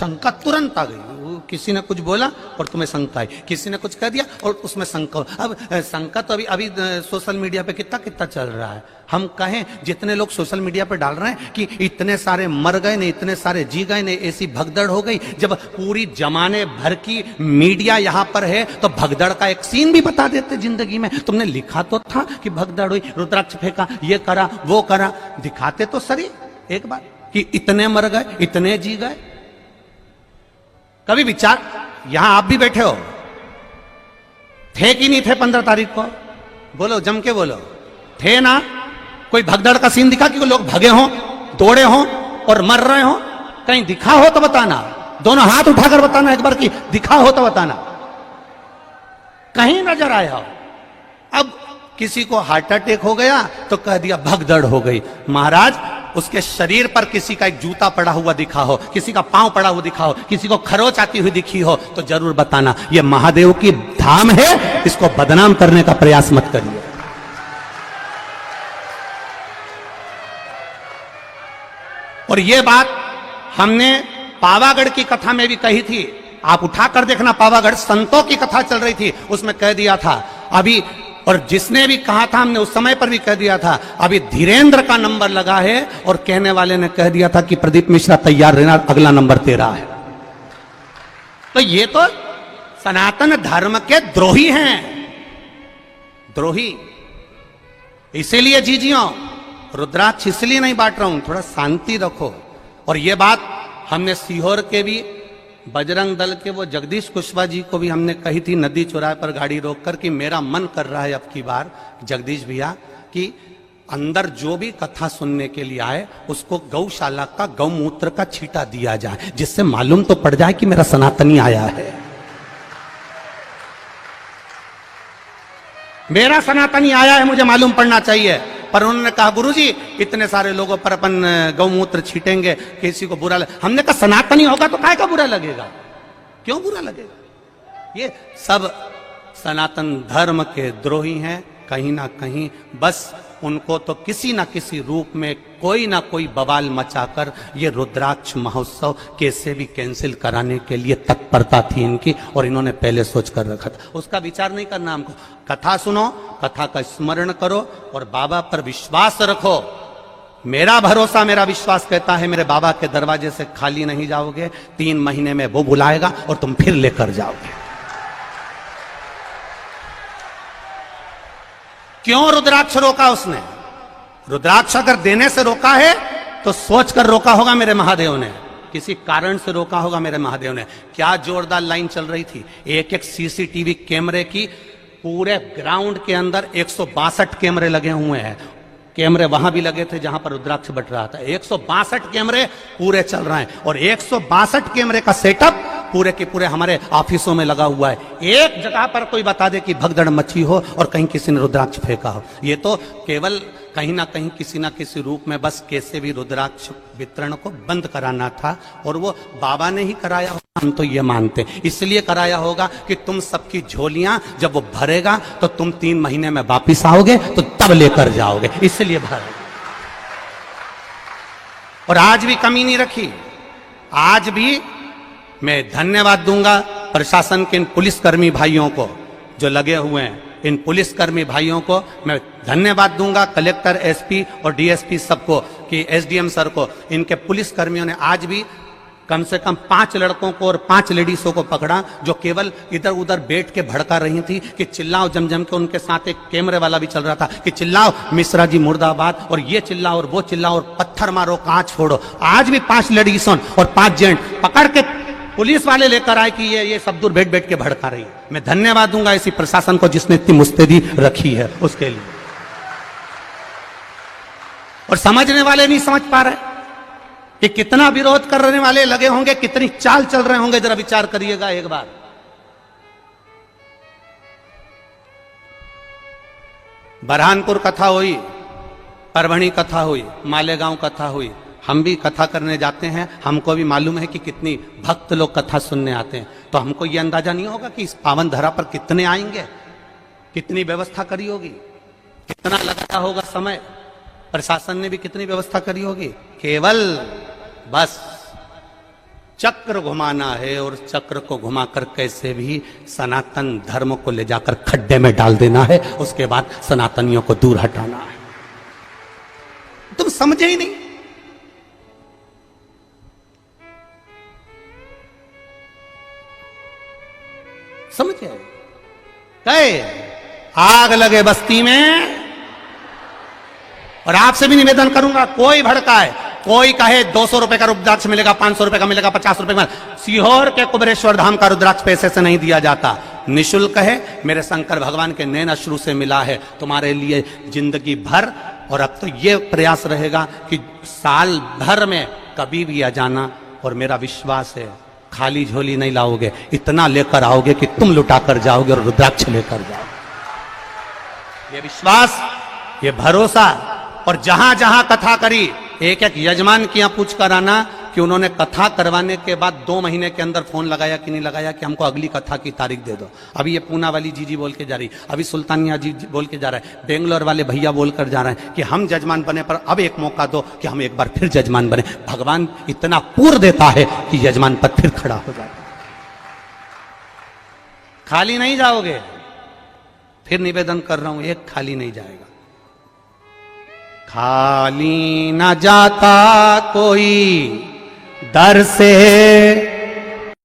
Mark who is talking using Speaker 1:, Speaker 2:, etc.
Speaker 1: शंका तुरंत आ गई। किसी ने कुछ बोला और तुम्हें शंका आई, किसी ने कुछ कह दिया और उसमें शंका। अब शंका तो अभी सोशल मीडिया पे कितना कितना चल रहा है। हम कहें जितने लोग सोशल मीडिया पे डाल रहे हैं कि इतने सारे मर गए ने, इतने सारे जी गए ने, ऐसी भगदड़ हो गई, जब पूरी जमाने भर की मीडिया यहां पर है तो भगदड़ का एक सीन भी बता देते जिंदगी में। तुमने लिखा तो था कि भगदड़ हुई, रुद्राक्ष फेंका, ये करा वो करा, दिखाते तो सही एक बार कि इतने मर गए, इतने जी गए। कभी विचार, यहां आप भी बैठे हो, थे कि नहीं थे 15 तारीख को? बोलो, जम के बोलो, थे ना? कोई भगदड़ का सीन दिखा कि लोग भगे हों, दौड़े हों और मर रहे हों? कहीं दिखा हो तो बताना, दोनों हाथ उठाकर बताना एक बार कि दिखा हो तो बताना, कहीं नजर आया हो। अब किसी को हार्ट अटैक हो गया तो कह दिया भगदड़ हो गई। महाराज, उसके शरीर पर किसी का एक जूता पड़ा हुआ दिखा हो, किसी का पांव पड़ा हुआ दिखा हो, किसी को खरोच आती हुई दिखी हो तो जरूर बताना। यह महादेव की धाम है, इसको बदनाम करने का प्रयास मत करिए। और यह बात हमने पावागढ़ की कथा में भी कही थी, आप उठाकर देखना, पावागढ़ संतों की कथा चल रही थी, उसमें कह दिया था अभी, और जिसने भी कहा था हमने उस समय पर भी कह दिया था, अभी धीरेन्द्र का नंबर लगा है और कहने वाले ने कह दिया था कि प्रदीप मिश्रा तैयार रहना, अगला नंबर तेरा है। तो ये तो सनातन धर्म के द्रोही हैं, द्रोही। इसीलिए जीजियों, रुद्राक्ष इसलिए नहीं बांट रहा हूं, थोड़ा शांति रखो। और ये बात हमने सीहोर के भी बजरंग दल के वो जगदीश कुशवाहा जी को भी हमने कही थी नदी चौराहे पर गाड़ी रोककर कि मेरा मन कर रहा है अब की बार जगदीश भैया कि अंदर जो भी कथा सुनने के लिए आए उसको गौशाला का गौमूत्र का छींटा दिया जाए, जिससे मालूम तो पड़ जाए कि मेरा सनातनी आया है, मेरा सनातनी आया है, मुझे मालूम पड़ना चाहिए। पर उन्होंने कहा गुरुजी इतने सारे लोगों पर अपन गौमूत्र छीटेंगे, किसी को बुरा हमने कहा सनातनी होगा तो काय का बुरा लगेगा, क्यों बुरा लगेगा? ये सब सनातन धर्म के द्रोही हैं कहीं ना कहीं। बस उनको तो किसी ना किसी रूप में कोई ना कोई बवाल मचाकर ये रुद्राक्ष महोत्सव कैसे भी कैंसिल कराने के लिए तत्परता थी इनकी, और इन्होंने पहले सोच कर रखा था। उसका विचार नहीं करना हमको। कथा सुनो, कथा का स्मरण करो और बाबा पर विश्वास रखो। मेरा भरोसा, मेरा विश्वास कहता है मेरे बाबा के दरवाजे से खाली नहीं जाओगे। 3 महीने में वो बुलाएगा और तुम फिर लेकर जाओगे। क्यों रुद्राक्ष रोका उसने? रुद्राक्ष अगर देने से रोका है तो सोचकर रोका होगा मेरे महादेव ने, किसी कारण से रोका होगा मेरे महादेव ने। क्या जोरदार लाइन चल रही थी, एक एक सीसीटीवी कैमरे की, पूरे ग्राउंड के अंदर 162 कैमरे लगे हुए हैं। कैमरे वहां भी लगे थे जहां पर रुद्राक्ष बट रहा था। 162 कैमरे पूरे चल रहे हैं और 162 कैमरे का सेटअप पूरे के पूरे हमारे ऑफिसों में लगा हुआ है। एक जगह पर कोई बता दे कि भगदड़ मची हो और कहीं किसी ने रुद्राक्ष फेंका हो, ये तो केवल कहीं ना कहीं किसी ना किसी रूप में बस कैसे भी रुद्राक्ष वितरण को बंद कराना था। और वो बाबा ने ही कराया होगा, हम तो ये मानते हैं। इसलिए कराया होगा कि तुम सबकी झोलियां जब वो भरेगा तो तुम 3 महीने में वापिस आओगे तो तब लेकर जाओगे, इसलिए भर। और आज भी कमी नहीं रखी। आज भी मैं धन्यवाद दूंगा प्रशासन के इन पुलिसकर्मी भाइयों को जो लगे हुए हैं। इन पुलिसकर्मी भाइयों को मैं धन्यवाद दूंगा, कलेक्टर, एसपी और डीएसपी सबको, कि एसडीएम सर को। इनके पुलिसकर्मियों ने आज भी कम से कम 5 लड़कों को और 5 लेडीजों को पकड़ा जो केवल इधर उधर बैठ के भड़का रही थी कि चिल्लाओ जम के। उनके साथ एक कैमरे वाला भी चल रहा था कि चिल्लाओ मिश्रा जी मुर्दाबाद, और ये चिल्लाओ और वो चिल्लाओ और पत्थर मारो, कांच फोड़ो। आज भी 5 लेडीजों और 5 जेंट पकड़ के पुलिस वाले लेकर आए कि ये सब दूर बैठ बैठ के भड़का रही है। मैं धन्यवाद दूंगा इसी प्रशासन को जिसने इतनी मुस्तैदी रखी है उसके लिए। और समझने वाले नहीं समझ पा रहे कि कितना विरोध करने वाले लगे होंगे, कितनी चाल चल रहे होंगे, जरा विचार करिएगा एक बार। बरहानपुर कथा हुई, परभणी कथा हुई, मालेगांव कथा हुई। हम भी कथा करने जाते हैं, हमको भी मालूम है कि कितनी भक्त लोग कथा सुनने आते हैं। तो हमको ये अंदाजा नहीं होगा कि इस पावन धरा पर कितने आएंगे, कितनी व्यवस्था करी होगी, कितना लगाया होगा समय, प्रशासन ने भी कितनी व्यवस्था करी होगी। केवल बस चक्र घुमाना है और चक्र को घुमाकर कैसे भी सनातन धर्म को ले जाकर खड्डे में डाल देना है, उसके बाद सनातनियों को दूर हटाना है। तुम समझे ही नहीं। समझे? गए आग लगे बस्ती में। और आपसे भी निवेदन करूंगा, कोई भड़काए, कोई कहे 200 रुपए का रुद्राक्ष मिलेगा, 500 रुपए का मिलेगा, 50 रुपए का, सीहोर के कुबेरेश्वर धाम का रुद्राक्ष पैसे से नहीं दिया जाता, निशुल्क है। मेरे शंकर भगवान के नैन अश्रु से मिला है तुम्हारे लिए जिंदगी भर। और अब तो ये प्रयास रहेगा कि साल भर में कभी भी आ जाना, और मेरा विश्वास है खाली झोली नहीं लाओगे, इतना लेकर आओगे कि तुम लुटा कर जाओगे और रुद्राक्ष लेकर जाओगे। ये विश्वास, ये भरोसा। और जहां जहां कथा करी, एक एक यजमान की यहां पूछ कर आना कि उन्होंने कथा करवाने के बाद 2 महीने के अंदर फोन लगाया कि नहीं लगाया कि हमको अगली कथा की तारीख दे दो। अभी ये पूना वाली जीजी बोल के जा रही, अभी सुल्तानिया जी बोल के जा रहा है, बेंगलोर वाले भैया बोल कर जा रहे हैं कि हम जजमान बने पर अब एक मौका दो कि हम एक बार फिर जजमान बने। भगवान इतना पूर्व देता है कि यजमान पर फिर खड़ा हो जाता। खाली नहीं जाओगे, फिर निवेदन कर रहा हूं, एक खाली नहीं जाएगा। खाली न जाता कोई दर से